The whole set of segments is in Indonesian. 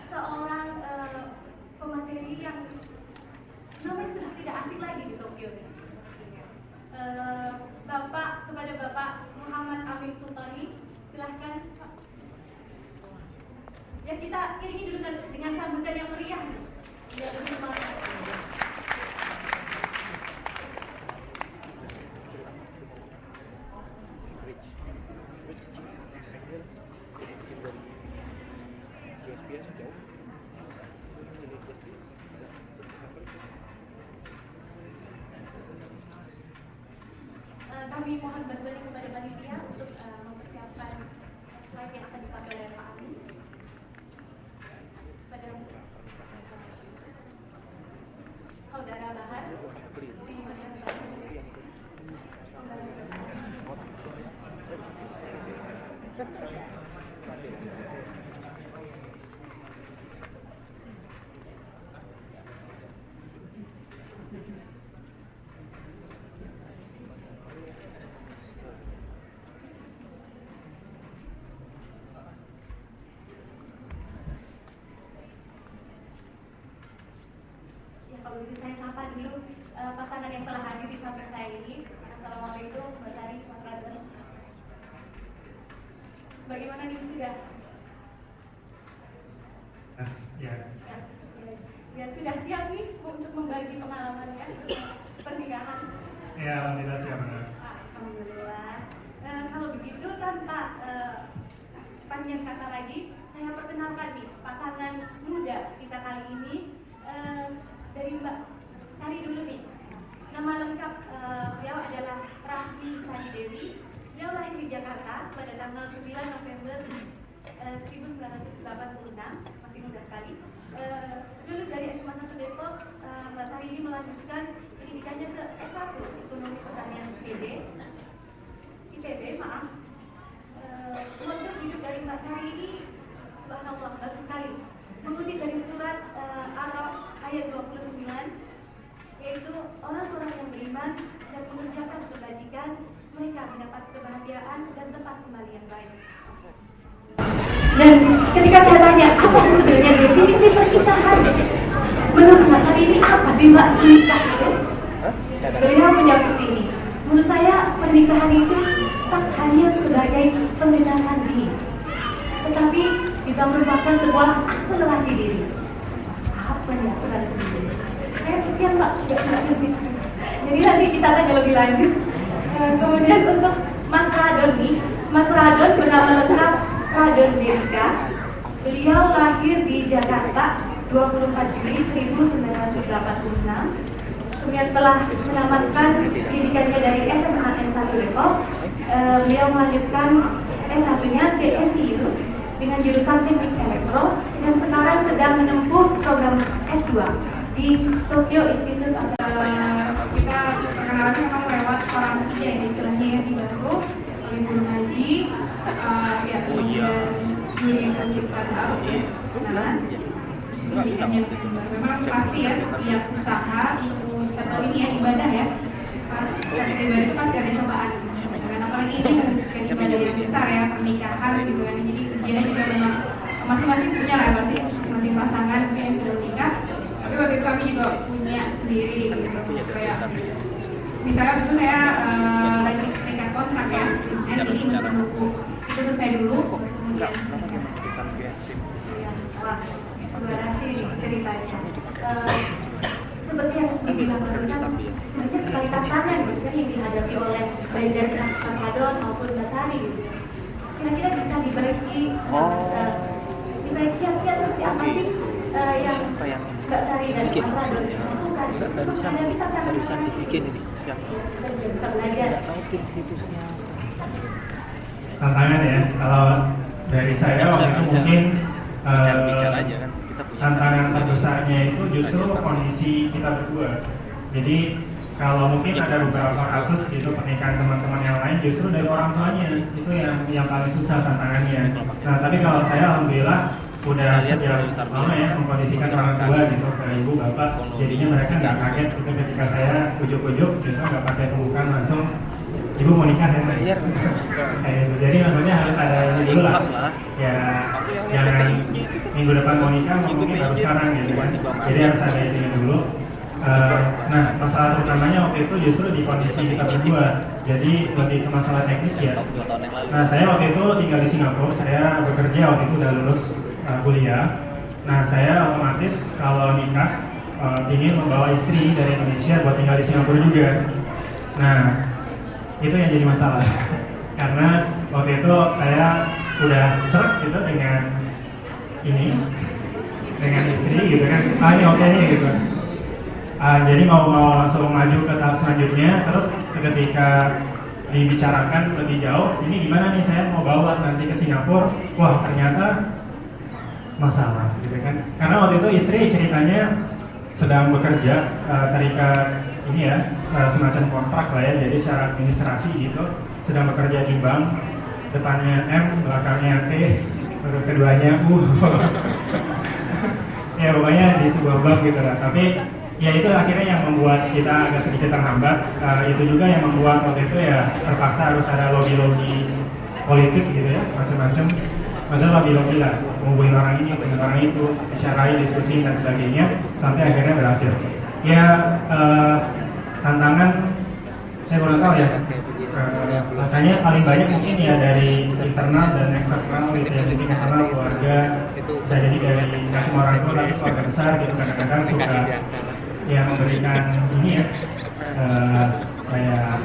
seorang pemateri yang namanya sudah tidak asing lagi di Tokyo. Kepada Bapak Muhammad Amir Sultani, silahkan Pak. Ya, kita iringi dulu dengan sambutan yang meriah. Ya, lebih semangat. Kami mohon bantuan kepada panitia untuk mempersiapkan slide yang akan dipakai oleh Pak Amin. Pada Saudara Bahar, kalau gitu saya sapa dulu pasangan yang telah hadir di samping saya ini. Assalamualaikum, Mbak Sari, Mas Radon. Bagaimana nih sudah? Ya sudah siap nih untuk membagi pengalamannya pernikahan. Ya, alhamdulillah siap. Alhamdulillah. Kalau begitu tanpa panjang kata lagi, saya perkenalkan nih pasangan muda kita kali ini. Dari Mbak Sari dulu nih. Nama lengkap beliau adalah Rahmi Sari Dewi. Beliau lahir di Jakarta pada tanggal 9 November 1986, masih muda sekali. Lulus dari SMA 1 Depok, Mbak Sari ini melanjutkan pendidikannya ke S1 Ekonomi Pertanian IPB. Untuk hidup dari Mbak Sari ini, subhanallah, bagus sekali. Mengutip dari surat Al-Araf ayat 29, yaitu orang-orang yang beriman dan mengerjakan kebajikan, mereka mendapat kebahagiaan dan tempat kembali yang baik. Dan ketika saya tanya, apa sih sebenarnya definisi pernikahan? Menurut Mbak Sari ini apa sih Mbak nikah itu? Beliau menjawab seperti ini. Menurut saya pernikahan itu tak hanya sebagai pengenalan diri, tetapi bisa merupakan sebuah akselerasi diri. Apa nih akselerasi diri? Saya kesian Mbak, nggak ngerti. Jadi nanti kita tanya lebih lanjut. Kemudian untuk Mas Radon nih, Mas Radon bernama lengkap Radon Zirka. Beliau lahir di Jakarta 24 Juli 1986. Kemudian setelah menamatkan pendidikannya dari SMA N1 Depok, beliau melanjutkan S1-nya CNTU dengan jurusan Teknik Elektro dan sekarang sedang menempuh program S2 di Tokyo Institute of kita perkenalan memang lewat orang ketiga ya, istilahnya yang dibantu oleh guru ngaji, ya kemudian guru yang penciptaan ya, kenalan. Pendidikannya memang pasti ya setiap usaha atau ini ya ibadah ya, setiap ibadah itu pasti ada cobaan. Dan apalagi ini kan ibadah yang besar ya, pernikahan gitu kan. Jadi ujiannya juga memang masing-masing punya lah, masing-masing pasangan yang sudah menikah. Tapi waktu itu kami juga punya sendiri gitu. Kayak misalnya waktu itu saya lagi terikat kontrak ya, jadi menunggu itu selesai dulu. Kemudian wah, sebenarnya sih ceritanya seperti yang dibilang barusan, banyak sekali tantangan yang dihadapi oleh baik dari Mas Radon maupun Mbak Sari gitu. Kira-kira bisa dibagi kiat-kiat seperti apa sih yang Mbak Sari dan Mas Radon lakukan? Barusan dibikin ini. Siapa? Bisa belajar. Tahu tim situsnya. Tantangan ya, kalau dari saya waktu itu mungkin bicara aja kan. Tantangan terbesarnya itu justru kondisi kita berdua. Jadi kalau mungkin ada beberapa kasus gitu pernikahan teman-teman yang lain justru dari orang tuanya itu yang paling susah tantangannya. Nah tapi kalau saya alhamdulillah udah sejak lama ya mengkondisikan orang tua gitu ke ibu bapak, jadinya mereka nggak kaget gitu ketika saya ujuk-ujuk gitu nggak pakai pembukaan langsung ibu mau nikah ya. Jadi maksudnya harus ada ini dulu lah. Ya jangan minggu depan mau nikah ngomongin baru sekarang gitu kan. Jadi harus ada ini dulu. Nah, masalah utamanya waktu itu justru di kondisi kita berdua. Jadi lebih ke masalah teknis ya. Nah, saya waktu itu tinggal di Singapura, saya bekerja waktu itu udah lulus kuliah. Nah, saya otomatis kalau nikah ingin membawa istri dari Indonesia buat tinggal di Singapura juga. Nah, itu yang jadi masalah. Karena waktu itu saya udah seret gitu dengan istri gitu kan. Ini oke nih gitu. Jadi mau langsung maju ke tahap selanjutnya. Terus ketika dibicarakan lebih jauh, ini gimana nih saya mau bawa nanti ke Singapura? Wah, ternyata masalah gitu kan. Karena waktu itu istri ceritanya sedang bekerja, terikat ini ya, semacam kontrak lah ya, jadi secara administrasi gitu, sedang bekerja di bank, depannya M, belakangnya T, keduanya U. Ya pokoknya di sebuah bank gitu lah. Tapi ya itu akhirnya yang membuat kita agak sedikit terhambat. Itu juga yang membuat waktu itu ya terpaksa harus ada lobby-lobby politik gitu ya, macam-macam. Masalah lobby-lobby lah, menghubungi orang ini, menghubungi orang itu, bicarain, diskusi dan sebagainya, sampai akhirnya berhasil. Ya tantangan saya kurang tahu ya. Rasanya paling banyak mungkin ya dari internal dan eksternal gitu ya, mungkin internal keluarga, bisa jadi dari nggak cuma orang tua tapi keluarga besar gitu, kadang-kadang suka ya memberikan ini ya kayak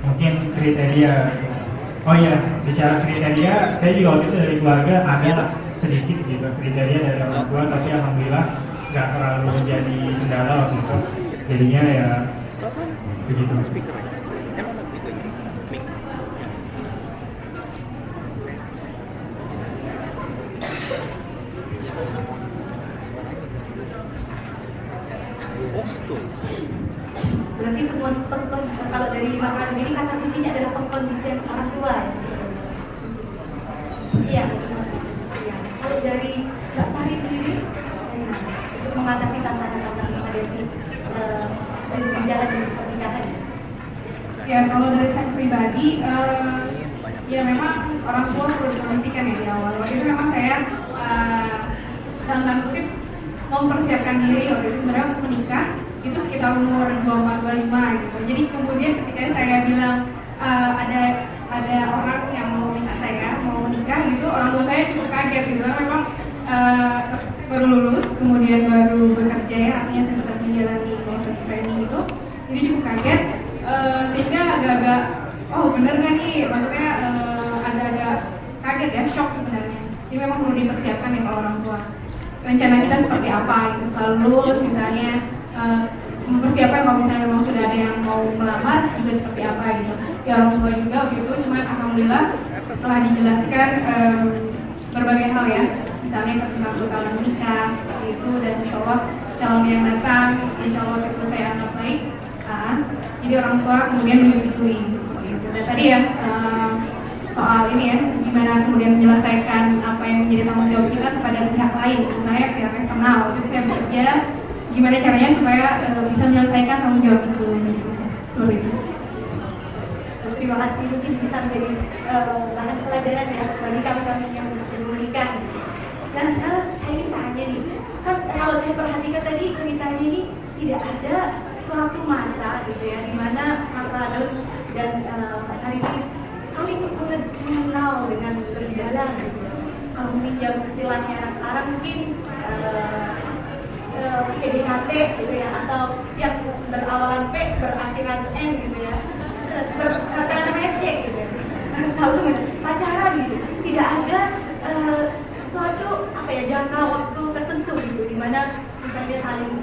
mungkin kriteria. Oh iya, bicara kriteria, saya juga waktu itu dari keluarga ada sedikit gitu kriteria dari orang tua, tapi alhamdulillah nggak terlalu menjadi kendala waktu itu. Jadinya ya begitu. Berarti semua kalau dari makanan ini kata kuncinya adalah pengkondisian orang tua ya? Iya. Kalau dari Mbak Sari sendiri untuk mengatasi tantangan-tantangan menghadapi berjalan di pernikahan. Ya kalau dari saya pribadi, ya memang orang tua perlu dikondisikan ya di awal. Waktu itu memang saya dalam tanda kutip mempersiapkan diri waktu itu sebenarnya untuk menikah itu sekitar umur 24-25 gitu. Jadi kemudian ketika saya bilang ada orang yang mau minta saya mau menikah gitu, orang tua saya cukup kaget gitu. Memang baru lulus, kemudian baru bekerja ya, artinya sedang menjalani proses training itu, jadi cukup kaget sehingga agak-agak oh bener nggak nih, maksudnya agak-agak kaget ya, shock sebenarnya. Jadi memang perlu dipersiapkan nih kalau orang tua. Rencana kita seperti apa gitu, setelah lulus misalnya mempersiapkan kalau misalnya memang sudah ada yang mau melamar juga seperti apa gitu. Ya orang tua juga gitu, cuman alhamdulillah telah dijelaskan berbagai hal ya, misalnya tentang bekal menikah seperti itu, dan insya Allah calon yang datang insya Allah itu saya anggap baik. Jadi orang tua kemudian menyetujui gitu. Dan tadi ya soal ini ya, gimana kemudian menyelesaikan apa yang menjadi tanggung jawab kita kepada pihak lain, misalnya pihak eksternal. Itu saya bekerja, gimana caranya supaya bisa menyelesaikan tanggung jawab itu, seperti itu. Terima kasih, mungkin bisa menjadi bahan pelajaran ya bagi kami yang belum menikah. Dan sekarang saya ingin tanya nih, kan kalau saya perhatikan tadi ceritanya ini tidak ada suatu masa gitu ya, di mana Mas Radon dan Pak Sari ini saling mengenal dengan lebih dalam gitu. Kalau meminjam istilahnya sekarang mungkin PDKT gitu ya, atau yang berawalan P berakhiran N gitu ya, katakanlah FC gitu ya, langsung pacaran gitu. Tidak ada suatu apa ya, jangka waktu tertentu gitu, di mana misalnya saling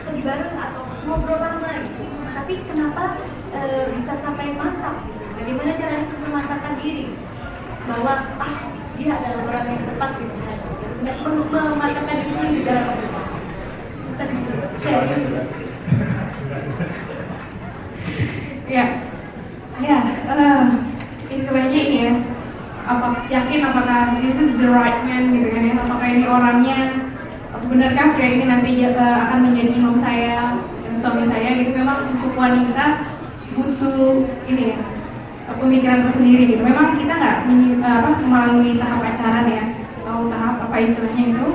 pergi bareng atau ngobrol lama gitu. Tapi kenapa bisa sampai mantap gitu? Bagaimana caranya untuk memantapkan diri bahwa dia adalah orang yang tepat gitu, dan memantapkan diri di dalam kita. Bisa di-share. Ya, istilahnya ini ya, yakin apakah this is the right man gitu kan ya, apakah ini orangnya, benarkah pria ini nanti akan menjadi imam saya dan suami saya gitu. Memang untuk wanita butuh ini ya, pemikiran tersendiri gitu. Memang kita nggak melalui tahap pacaran ya, atau tahap apa istilahnya itu.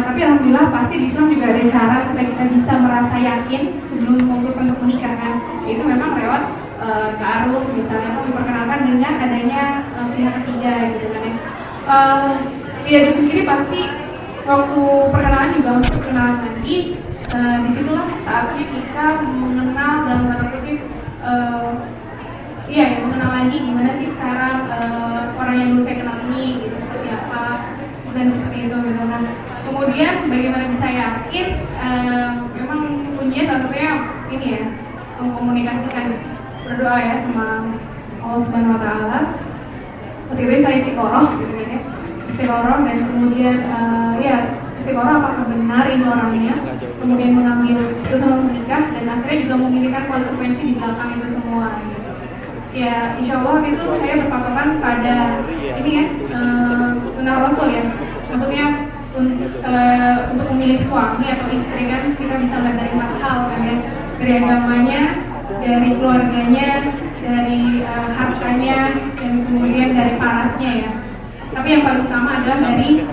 Tapi alhamdulillah pasti di Islam juga ada cara supaya kita bisa merasa yakin sebelum memutuskan untuk menikah kan. Itu memang lewat ta'aruf misalnya, atau diperkenalkan dengan adanya pihak ketiga gitu kan ya. Tidak dipungkiri pasti waktu perkenalan juga harus perkenalan nanti. Disitulah saatnya kita mengenal dalam tanda kutip mengenal lagi gimana sih sekarang orang yang dulu saya kenal ini gitu, seperti apa dan seperti itu gitu. Nah, kemudian bagaimana bisa yakin, memang kuncinya salah satunya ini ya, mengkomunikasikan, berdoa ya sama Allah Subhanahu Wa Taala. Waktu itu saya istiqoroh gitu kan ya, istiqoroh, dan kemudian istiqoroh apakah benar ini orangnya, kemudian mengambil keputusan menikah, dan akhirnya juga memikirkan konsekuensi di belakang itu semua gitu. Ya, insya Allah itu saya berpatokan pada ini ya, sunnah Rasul ya. Maksudnya untuk memilih suami atau istri kan kita bisa lihat dari 4 hal kan ya, dari agamanya, dari keluarganya, dari hartanya, dan kemudian dari parasnya ya. Tapi yang paling utama adalah dari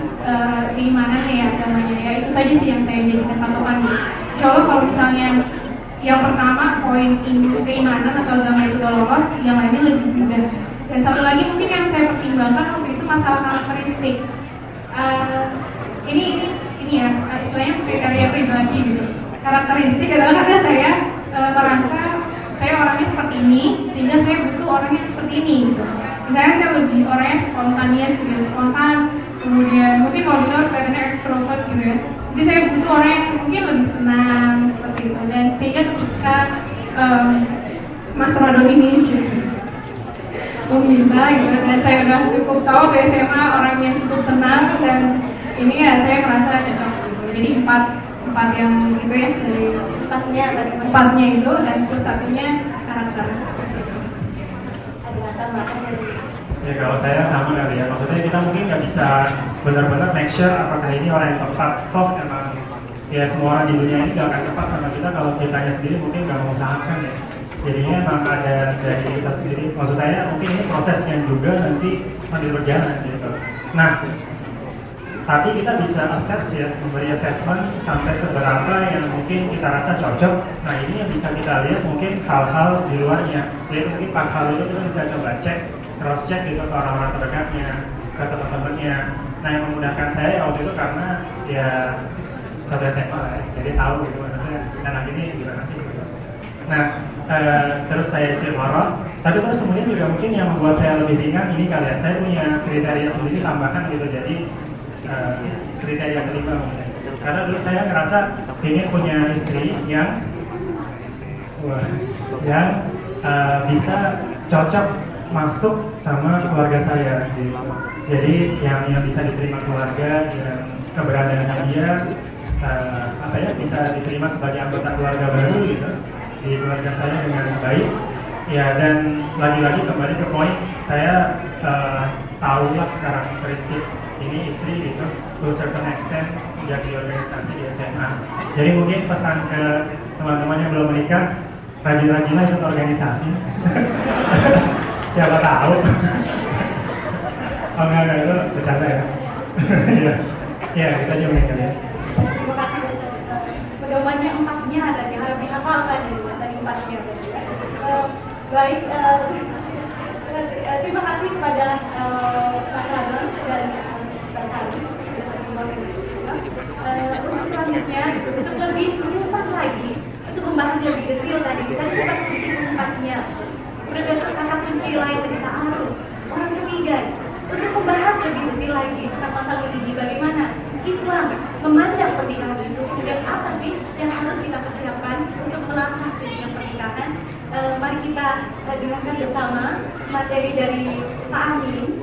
keimanannya ya, agamanya ya. Itu saja sih yang saya jadikan patokan. Insya Allah kalau misalnya yang pertama poin keimanan atau agama itu udah lolos, yang lainnya lebih mudah. Dan satu lagi mungkin yang saya pertimbangkan waktu itu masalah karakteristik. Ini ya, istilahnya kriteria pribadi gitu. Karakteristik adalah karena saya merasa saya orangnya seperti ini, sehingga saya butuh orang yang seperti ini gitu. Misalnya saya lebih orangnya spontaneous gitu, spontan, kemudian mungkin kalau di luar kelihatannya extrovert gitu ya. Jadi saya butuh orang yang mungkin lebih tenang seperti itu, dan sehingga ketika Mas Radon ini meminta gitu, dan saya udah cukup tahu dari SMA orang yang cukup tenang, dan ini ya saya merasa cocok gitu. Jadi empat yang gitu ya, dari empatnya itu, dan plus satunya karakter. Ya kalau saya sama kali ya, maksudnya kita mungkin nggak bisa benar-benar make sure apakah ini orang yang tepat. Toh emang ya semua orang di dunia ini nggak akan tepat sama kita kalau kitanya sendiri mungkin nggak mengusahakan ya. Jadinya emang ada dari kita sendiri. Maksud saya mungkin ini prosesnya juga nanti sambil berjalan gitu. Nah, tapi kita bisa assess ya, memberi assessment sampai seberapa yang mungkin kita rasa cocok. Nah ini yang bisa kita lihat mungkin hal-hal di luarnya. Jadi mungkin 4 hal itu kita bisa coba cek, cross check gitu ke orang-orang terdekatnya, ke teman-temannya. Nah yang memudahkan saya waktu itu karena ya satu SMA lah ya, jadi tahu gitu maksudnya anak ini gimana sih gitu. Nah terus saya istiqoroh, tapi terus kemudian juga mungkin yang membuat saya lebih ringan ini kali ya, saya punya kriteria sendiri tambahan gitu. Jadi kriteria kelima mungkin. Karena dulu saya ngerasa ingin punya istri yang bisa cocok masuk sama keluarga saya gitu. Jadi yang bisa diterima keluarga, yang keberadaannya dia bisa diterima sebagai anggota keluarga baru gitu di keluarga saya dengan baik ya. Dan lagi-lagi kembali ke poin, saya tahulah karakteristik ini istri gitu to a certain extent sejak di organisasi di SMA. Jadi mungkin pesan ke teman-teman yang belum menikah, rajin-rajinlah ikut organisasi. Siapa tahu. Oh enggak, itu bercanda ya. Iya, kita aja mungkin ya. Terima kasih. Pedomannya 4-nya tadi harus dihafalkan dari 4-nya. Baik, terima kasih kepada Pak Radon dan untuk selanjutnya, untuk lebih mengupas lagi, untuk membahas lebih detail tadi, kita dapat isi keempatnya. Kemudian kata kunci lain tadi ta'aruf, orang ketiga, untuk membahas lebih detail lagi tentang masalah ini, bagaimana Islam memandang pernikahan itu, kemudian apa sih yang harus kita persiapkan untuk melangkah ke jenjang pernikahan. Mari kita dengarkan bersama materi dari Pak Amin.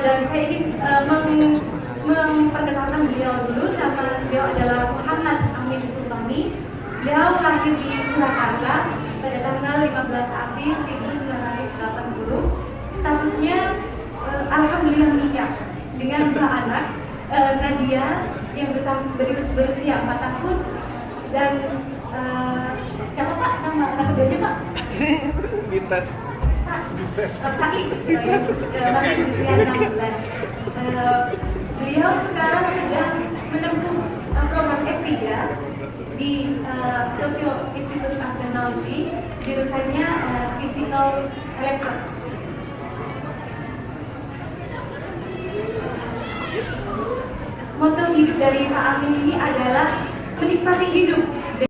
Dan saya ingin memperkenalkan beliau dulu. Nama beliau adalah Muhammad Amin Sultani. Beliau lahir di Surakarta pada tanggal 15 April 1980. Statusnya alhamdulillah menikah dengan 2 anak, Nadia yang berusia 4 tahun dan siapa Pak nama anak keduanya Pak? Bintas. Kaki masih berusia 6 bulan. Beliau sekarang sedang menempuh program S3 di Tokyo Institute of Technology, jurusannya Physical Electron. Moto hidup dari Pak Amin ini adalah menikmati hidup